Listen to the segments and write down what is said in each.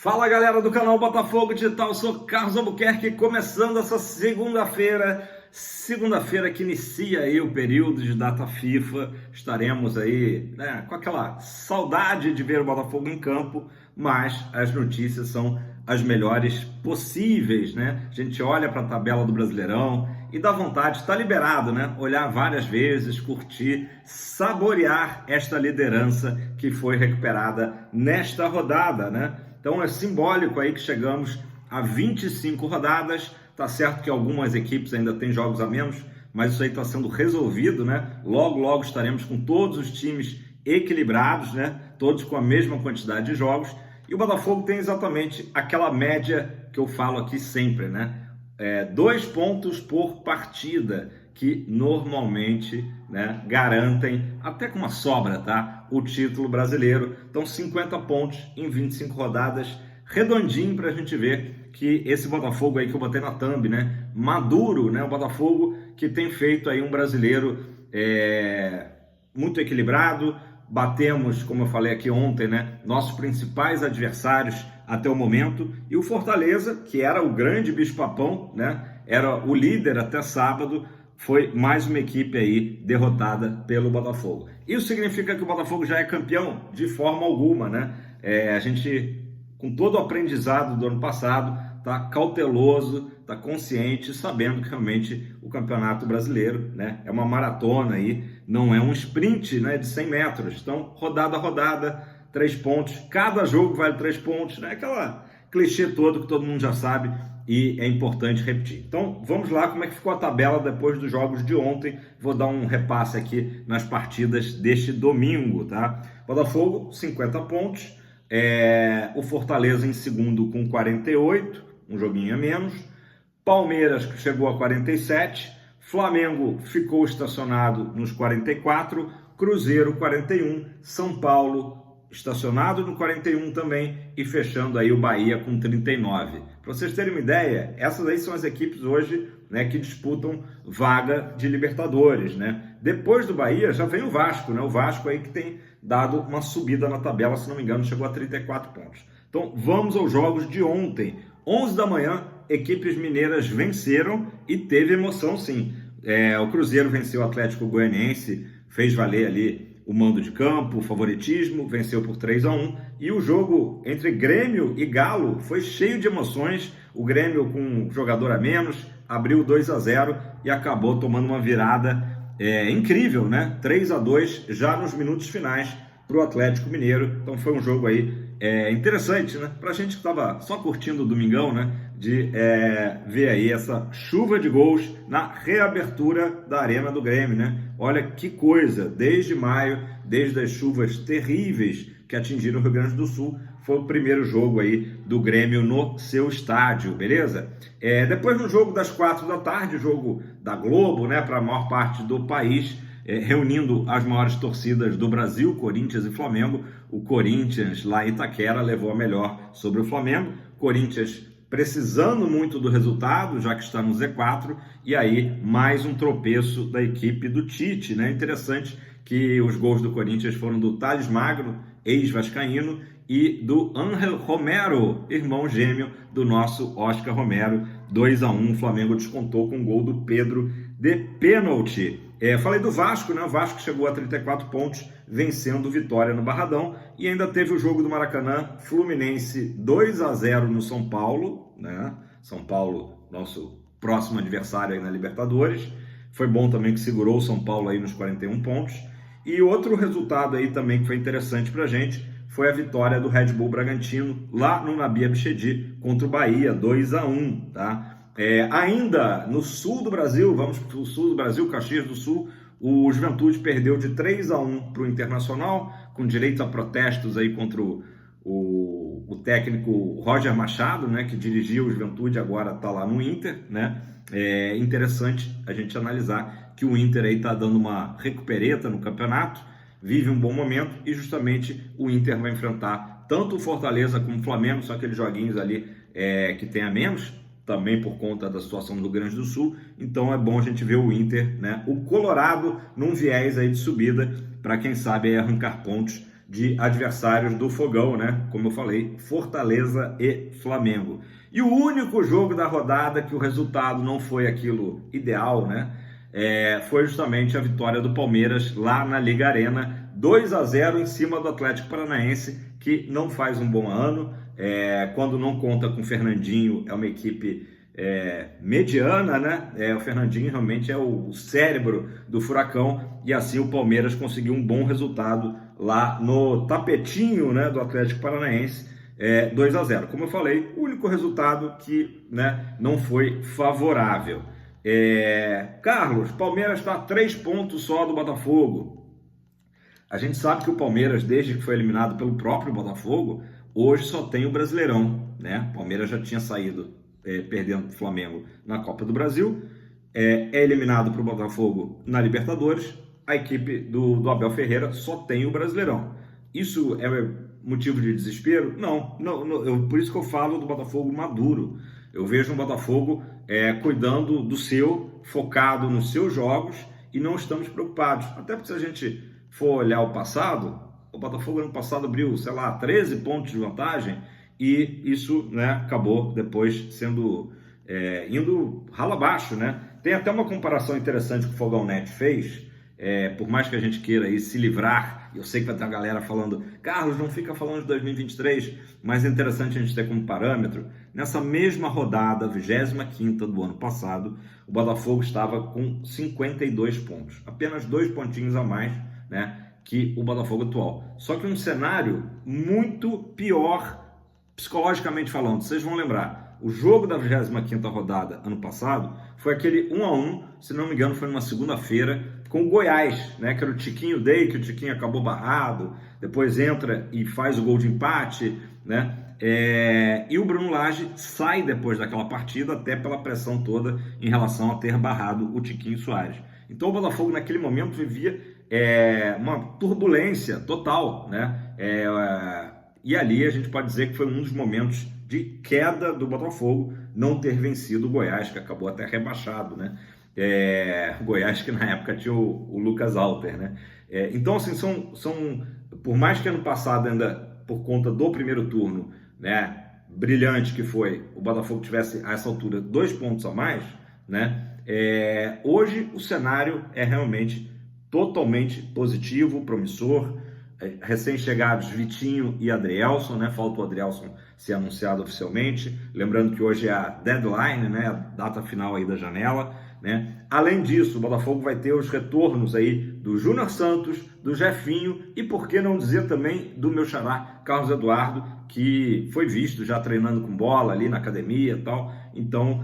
Fala galera do canal Botafogo Digital, sou Carlos Albuquerque, começando essa segunda-feira que inicia aí o período de data FIFA. Estaremos aí, né, com aquela saudade de ver o Botafogo em campo, mas as notícias são as melhores possíveis, né? A gente olha para a tabela do Brasileirão e dá vontade, está liberado, né? Olhar várias vezes, curtir, saborear esta liderança que foi recuperada nesta rodada, né? Então é simbólico aí que chegamos a 25 rodadas. Tá certo que algumas equipes ainda têm jogos a menos, mas isso aí está sendo resolvido, né? Logo estaremos com todos os times equilibrados, né? Todos com a mesma quantidade de jogos. E o Botafogo tem exatamente aquela média que eu falo aqui sempre, né? 2 pontos por partida, que normalmente, né, garantem, até com uma sobra, tá, o título brasileiro. Então 50 pontos em 25 rodadas, redondinho para a gente ver que esse Botafogo aí que eu botei na thumb, né, maduro, né, o Botafogo que tem feito aí um brasileiro muito equilibrado. Batemos, como eu falei aqui ontem, né, nossos principais adversários até o momento, e o Fortaleza, que era o grande bicho-papão, né, era o líder até sábado, foi mais uma equipe aí derrotada pelo Botafogo. Isso significa que o Botafogo já é campeão? De forma alguma, né? A gente, com todo o aprendizado do ano passado, está cauteloso, está consciente, sabendo que realmente o Campeonato Brasileiro, né, é uma maratona aí, não é um sprint, né, de 100 metros. Então, rodada a rodada, 3 pontos, cada jogo vale 3 pontos, né? Aquela clichê todo que todo mundo já sabe e é importante repetir. Então, vamos lá, como é que ficou a tabela depois dos jogos de ontem. Vou dar um repasse aqui nas partidas deste domingo, tá? Botafogo, 50 pontos, o Fortaleza em segundo com 48, um joguinho a menos. Palmeiras, que chegou a 47, Flamengo ficou estacionado nos 44, Cruzeiro 41, São Paulo estacionado no 41 também, e fechando aí o Bahia com 39. Para vocês terem uma ideia, essas aí são as equipes hoje, né, que disputam vaga de Libertadores, né? Depois do Bahia já vem o Vasco, né? O Vasco aí que tem dado uma subida na tabela, se não me engano, chegou a 34 pontos. Então vamos aos jogos de ontem. 11 da manhã, equipes mineiras venceram e teve emoção sim. O Cruzeiro venceu o Atlético Goianiense, fez valer ali o mando de campo, o favoritismo, venceu por 3-1, e o jogo entre Grêmio e Galo foi cheio de emoções. O Grêmio, com um jogador a menos, abriu 2-0 e acabou tomando uma virada incrível, né? 3-2 já nos minutos finais para o Atlético Mineiro. Então foi um jogo aí interessante, né? Para a gente que estava só curtindo o domingão, né? De ver aí essa chuva de gols na reabertura da Arena do Grêmio, né? Olha que coisa, desde maio, desde as chuvas terríveis que atingiram o Rio Grande do Sul, foi o primeiro jogo aí do Grêmio no seu estádio, beleza? Depois no jogo das 4 da tarde, jogo da Globo, né? Para a maior parte do país, reunindo as maiores torcidas do Brasil, Corinthians e Flamengo. O Corinthians, lá em Itaquera, levou a melhor sobre o Flamengo. Corinthians precisando muito do resultado, já que está no Z4, e aí mais um tropeço da equipe do Tite, né? Interessante que os gols do Corinthians foram do Thales Magno, ex-vascaíno, e do Ángel Romero, irmão gêmeo do nosso Oscar Romero. 2-1, o Flamengo descontou com um gol do Pedro de pênalti. Falei do Vasco, né? O Vasco chegou a 34 pontos, vencendo Vitória no Barradão, e ainda teve o jogo do Maracanã, Fluminense 2-0 no São Paulo, né? São Paulo, nosso próximo adversário aí na Libertadores. Foi bom também que segurou o São Paulo aí nos 41 pontos. E outro resultado aí também que foi interessante pra gente foi a vitória do Red Bull Bragantino lá no Nabi Abichedi contra o Bahia, 2-1, tá? Ainda no sul do Brasil, vamos para o sul do Brasil, Caxias do Sul, o Juventude perdeu de 3-1 para o Internacional, com direito a protestos aí contra o técnico Roger Machado, né, que dirigia o Juventude, agora está lá no Inter, né? É interessante a gente analisar que o Inter aí está dando uma recupereta no campeonato, vive um bom momento, e justamente o Inter vai enfrentar tanto o Fortaleza como o Flamengo, são aqueles joguinhos ali que tem a menos, também por conta da situação do Rio Grande do Sul. Então é bom a gente ver o Inter, né, o Colorado, num viés aí de subida, para quem sabe aí arrancar pontos de adversários do Fogão, né? Como eu falei, Fortaleza e Flamengo. E o único jogo da rodada que o resultado não foi aquilo ideal, né? Foi justamente a vitória do Palmeiras lá na Liga Arena, 2-0 em cima do Atlético Paranaense, que não faz um bom ano. Quando não conta com o Fernandinho, é uma equipe mediana, né? O Fernandinho realmente é o cérebro do Furacão, e assim o Palmeiras conseguiu um bom resultado lá no tapetinho, né, do Atlético Paranaense, 2-0. Como eu falei, o único resultado que, né, não foi favorável. Carlos, Palmeiras está a 3 pontos só do Botafogo. A gente sabe que o Palmeiras, desde que foi eliminado pelo próprio Botafogo, hoje só tem o Brasileirão, né? O Palmeiras já tinha saído perdendo para o Flamengo na Copa do Brasil, é eliminado para o Botafogo na Libertadores. A equipe do Abel Ferreira só tem o Brasileirão. Isso é motivo de desespero? Não, por isso que eu falo do Botafogo maduro. Eu vejo um Botafogo cuidando do seu, focado nos seus jogos, e não estamos preocupados. Até porque, se a gente for olhar o passado, o Botafogo ano passado abriu, 13 pontos de vantagem, e isso, né, acabou depois sendo indo ralo abaixo, né? Tem até uma comparação interessante que o Fogão Net fez. Por mais que a gente queira aí se livrar, eu sei que vai ter uma galera falando, Carlos, não fica falando de 2023, mas é interessante a gente ter como parâmetro. Nessa mesma rodada, 25ª do ano passado, o Botafogo estava com 52 pontos, apenas 2 pontinhos a mais, né, que o Botafogo atual. Só que um cenário muito pior, psicologicamente falando. Vocês vão lembrar, o jogo da 25ª rodada ano passado foi aquele 1-1, se não me engano foi numa segunda-feira, com o Goiás, né, que era o Tiquinho Day, que o Tiquinho acabou barrado, depois entra e faz o gol de empate, né? E o Bruno Lage sai depois daquela partida, até pela pressão toda em relação a ter barrado o Tiquinho Soares. Então o Botafogo naquele momento vivia uma turbulência total, né? E ali a gente pode dizer que foi um dos momentos de queda do Botafogo, não ter vencido o Goiás, que acabou até rebaixado, né? O Goiás que na época tinha o Lucas Alter, né? Então, assim, por mais que ano passado ainda, por conta do primeiro turno, né, brilhante que foi, o Botafogo tivesse a essa altura 2 pontos a mais, né? Hoje o cenário é realmente totalmente positivo, promissor. Recém-chegados Vitinho e Adrielson, né? Falta o Adrielson ser anunciado oficialmente. Lembrando que hoje é a deadline, né? A data final aí da janela, né? Além disso, o Botafogo vai ter os retornos aí do Júnior Santos, do Jefinho e, por que não dizer também, do meu xará Carlos Eduardo, que foi visto já treinando com bola ali na academia e tal. Então,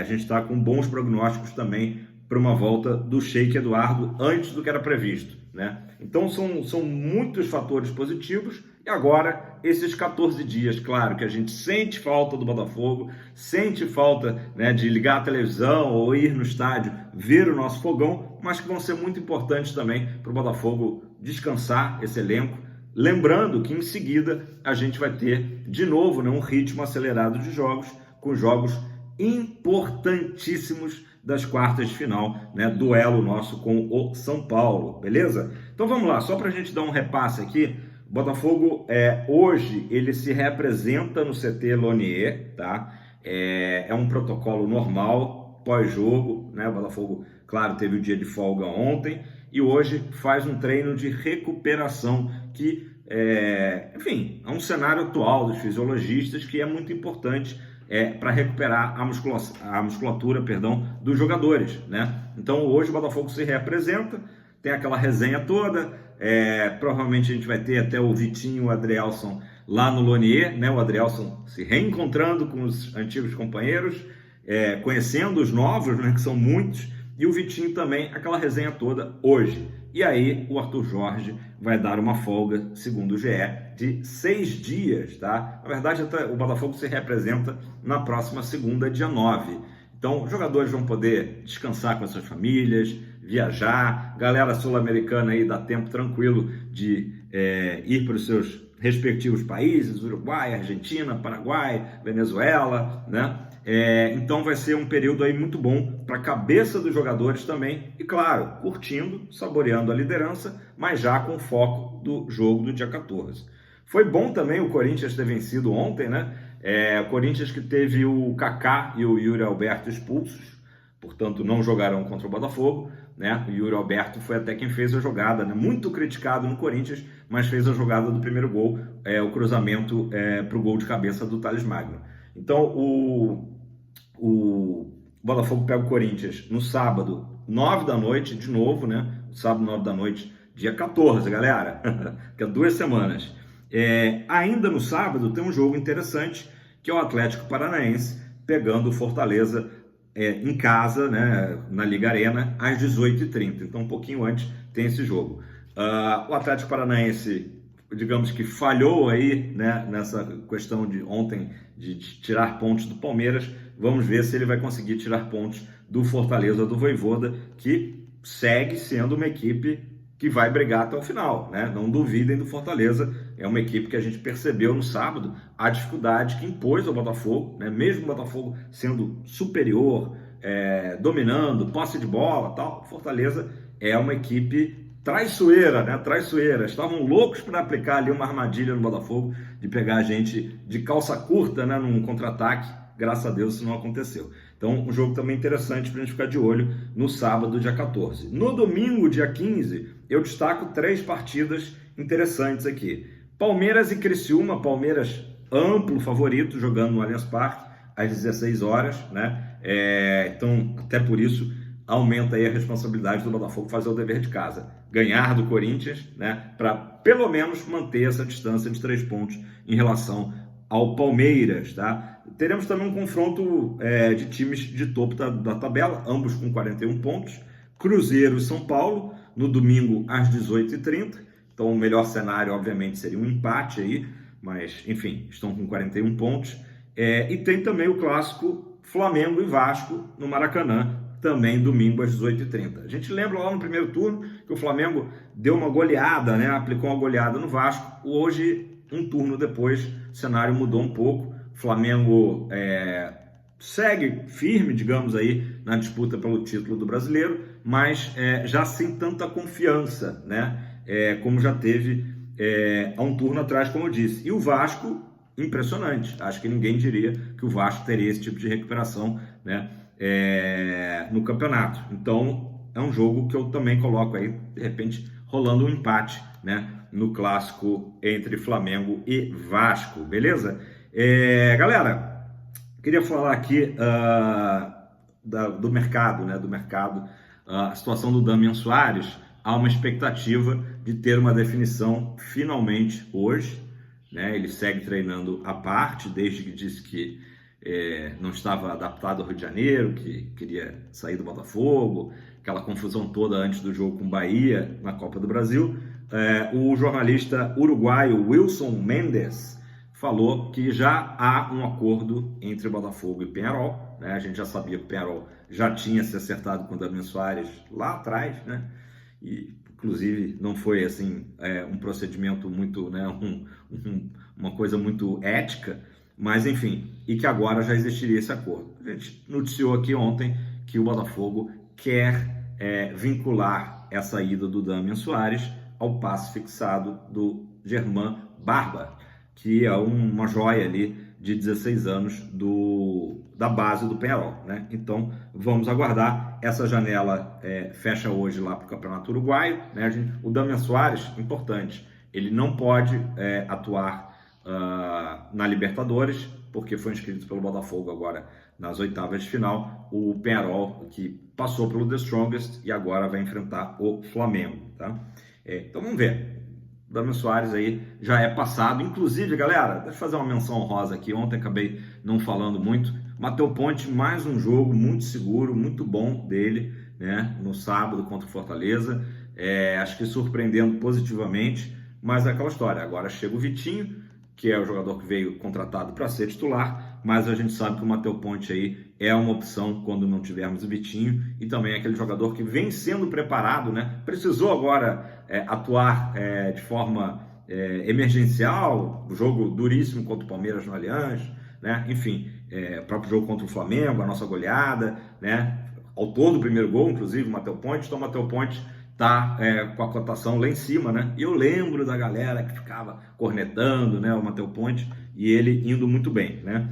a gente está com bons prognósticos também para uma volta do Sheik Eduardo antes do que era previsto, né? Então são muitos fatores positivos. E agora, esses 14 dias, claro que a gente sente falta do Botafogo, sente falta, né, de ligar a televisão ou ir no estádio ver o nosso Fogão, mas que vão ser muito importantes também para o Botafogo descansar esse elenco. Lembrando que em seguida a gente vai ter de novo, né, um ritmo acelerado de jogos, com jogos importantíssimos das quartas de final, né? Duelo nosso com o São Paulo, beleza? Então vamos lá, só para a gente dar um repasse aqui. O Botafogo hoje ele se representa no CT Lonier, tá? É um protocolo normal pós-jogo, né? O Botafogo, claro, teve o dia de folga ontem e hoje faz um treino de recuperação que, enfim, é um cenário atual dos fisiologistas que é muito importante para recuperar a musculatura, dos jogadores, né? Então hoje o Botafogo se reapresenta, tem aquela resenha toda, provavelmente a gente vai ter até o Vitinho e o Adrielson lá no Lonier, né? O Adrielson se reencontrando com os antigos companheiros, conhecendo os novos, né? Que são muitos, e o Vitinho também, aquela resenha toda hoje. E aí o Arthur Jorge vai dar uma folga, segundo o GE, de 6 dias, tá? Na verdade, até o Botafogo se representa na próxima segunda, dia 9. Então, os jogadores vão poder descansar com as suas famílias, viajar. Galera sul-americana aí dá tempo tranquilo de ir para os seus respectivos países, Uruguai, Argentina, Paraguai, Venezuela, né? Então vai ser um período aí muito bom para a cabeça dos jogadores também, e claro, curtindo, saboreando a liderança, mas já com foco do jogo do dia 14. Foi bom também o Corinthians ter vencido ontem, né? O Corinthians que teve o Kaká e o Yuri Alberto expulsos, portanto não jogarão contra o Botafogo, né? O Yuri Alberto foi até quem fez a jogada, né? Muito criticado no Corinthians, mas fez a jogada do primeiro gol, o cruzamento para o gol de cabeça do Thales Magno. Então o Botafogo pega o Corinthians no sábado, 9 da noite, de novo, né? Sábado, 9 da noite, dia 14, galera, que é 2 semanas. Ainda no sábado tem um jogo interessante, que é o Atlético Paranaense pegando o Fortaleza em casa, né, na Liga Arena, às 18h30. Então, um pouquinho antes tem esse jogo. O Atlético Paranaense, digamos que falhou aí, né, nessa questão de ontem de tirar pontos do Palmeiras. Vamos ver se ele vai conseguir tirar pontos do Fortaleza do Vojvoda, que segue sendo uma equipe que vai brigar até o final, né? Não duvidem do Fortaleza, é uma equipe que a gente percebeu no sábado a dificuldade que impôs ao Botafogo, né? Mesmo o Botafogo sendo superior, dominando, posse de bola, tal, Fortaleza é uma equipe traiçoeira, né? Traiçoeira. Estavam loucos para aplicar ali uma armadilha no Botafogo, de pegar a gente de calça curta, né? Num contra-ataque. Graças a Deus isso não aconteceu. Então, um jogo também interessante para a gente ficar de olho no sábado, dia 14. No domingo, dia 15, eu destaco 3 partidas interessantes aqui. Palmeiras e Criciúma. Palmeiras amplo favorito, jogando no Allianz Parque, às 16 horas, né? Então, até por isso, aumenta aí a responsabilidade do Botafogo fazer o dever de casa. Ganhar do Corinthians, né? Para, pelo menos, manter essa distância de 3 pontos em relação ao Palmeiras, tá? Teremos também um confronto de times de topo da tabela, ambos com 41 pontos. Cruzeiro e São Paulo, no domingo às 18h30. Então o melhor cenário, obviamente, seria um empate aí, mas, enfim, estão com 41 pontos. E tem também o clássico Flamengo e Vasco no Maracanã, também domingo às 18h30. A gente lembra lá no primeiro turno que o Flamengo deu uma goleada, né? Aplicou uma goleada no Vasco. Hoje, um turno depois, o cenário mudou um pouco. Flamengo segue firme, digamos aí, na disputa pelo título do Brasileiro, mas já sem tanta confiança, né? Como já teve há um turno atrás, como eu disse. E o Vasco, impressionante. Acho que ninguém diria que o Vasco teria esse tipo de recuperação, né? No campeonato. Então, é um jogo que eu também coloco aí, de repente, rolando um empate, né? No clássico entre Flamengo e Vasco, beleza? Galera, queria falar aqui do mercado, né? Do mercado, a situação do Damian Soares. Há uma expectativa de ter uma definição finalmente hoje, né? Ele segue treinando à parte, desde que disse que não estava adaptado ao Rio de Janeiro, que queria sair do Botafogo, aquela confusão toda antes do jogo com o Bahia na Copa do Brasil. O jornalista uruguaio Wilson Mendes falou que já há um acordo entre Botafogo e Peñarol, né? A gente já sabia que o Peñarol já tinha se acertado com o Damian Soares lá atrás, né? E, inclusive, não foi assim um procedimento muito, né? Uma coisa muito ética, mas enfim, e que agora já existiria esse acordo. A gente noticiou aqui ontem que o Botafogo quer vincular essa ida do Damian Soares ao passe fixado do Germán Barba, que é uma joia ali de 16 anos da base do Peñarol, né? Então, vamos aguardar. Essa janela fecha hoje lá para o Campeonato Uruguaio, né? O Damian Soares, importante, ele não pode atuar na Libertadores, porque foi inscrito pelo Botafogo agora nas oitavas de final. O Peñarol, que passou pelo The Strongest e agora vai enfrentar o Flamengo, tá? Então vamos ver. O Damian Soares aí já é passado. Inclusive, galera, deixa eu fazer uma menção honrosa aqui. Ontem acabei não falando muito. Matheus Ponte, mais um jogo muito seguro, muito bom dele, né? No sábado contra o Fortaleza. Acho que surpreendendo positivamente, mas é aquela história. Agora chega o Vitinho, que é o jogador que veio contratado para ser titular, mas a gente sabe que o Matheus Ponte aí é uma opção quando não tivermos o Vitinho, e também é aquele jogador que vem sendo preparado, né? Precisou agora atuar de forma emergencial, o jogo duríssimo contra o Palmeiras no Allianz, né? Enfim, o próprio jogo contra o Flamengo, a nossa goleada, né? Autor do primeiro gol, inclusive, o Matheus Pontes. Então, o Matheus Pontes tá com a cotação lá em cima, né? E eu lembro da galera que ficava cornetando, né, o Matheus Pontes, e ele indo muito bem, né?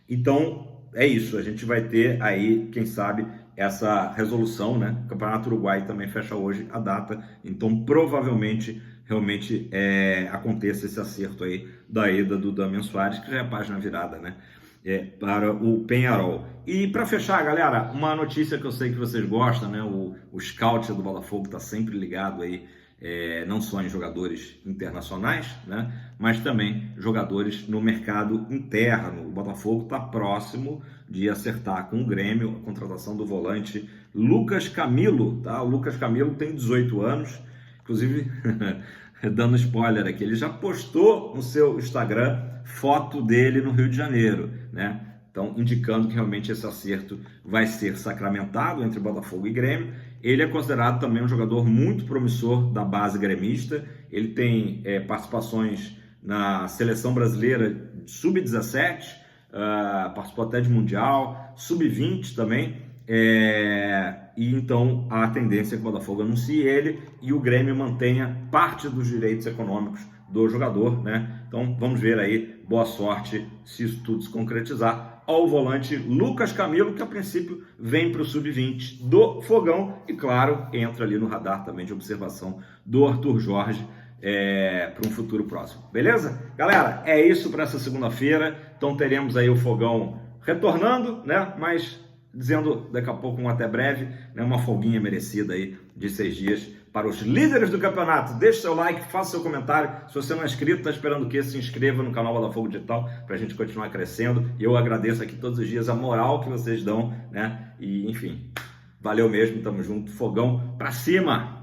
Então, é isso. A gente vai ter aí, quem sabe, essa resolução, né? O Campeonato Uruguai também fecha hoje a data, então provavelmente realmente aconteça esse acerto aí da ida do Damian Soares, que já é a página virada, né? Para o Peñarol. E para fechar, galera, uma notícia que eu sei que vocês gostam, né? O scout do Botafogo está sempre ligado aí, não só em jogadores internacionais, né? Mas também jogadores no mercado interno. O Botafogo está próximo de acertar com o Grêmio a contratação do volante Lucas Camilo, tá? O Lucas Camilo tem 18 anos, inclusive dando spoiler aqui, ele já postou no seu Instagram foto dele no Rio de Janeiro, né? Então, indicando que realmente esse acerto vai ser sacramentado entre Botafogo e Grêmio. Ele é considerado também um jogador muito promissor da base gremista. Ele tem participações na seleção brasileira sub-17, participou até de Mundial, sub-20 também. E então a tendência é que o Botafogo anuncie ele e o Grêmio mantenha parte dos direitos econômicos do jogador, né? Então vamos ver aí, boa sorte se isso tudo se concretizar. Ao volante Lucas Camilo, que a princípio vem para o sub-20 do Fogão e claro, entra ali no radar também de observação do Arthur Jorge para um futuro próximo. Beleza? Galera, é isso para essa segunda-feira. Então teremos aí o Fogão retornando, né? Mas dizendo daqui a pouco um até breve, né? Uma folguinha merecida aí de 6 dias para os líderes do campeonato. Deixe seu like, faça seu comentário. Se você não é inscrito, está esperando o quê? Se inscreva no canal Botafogo Digital para a gente continuar crescendo. E eu agradeço aqui todos os dias a moral que vocês dão, né? E enfim, valeu mesmo, tamo junto, fogão pra cima!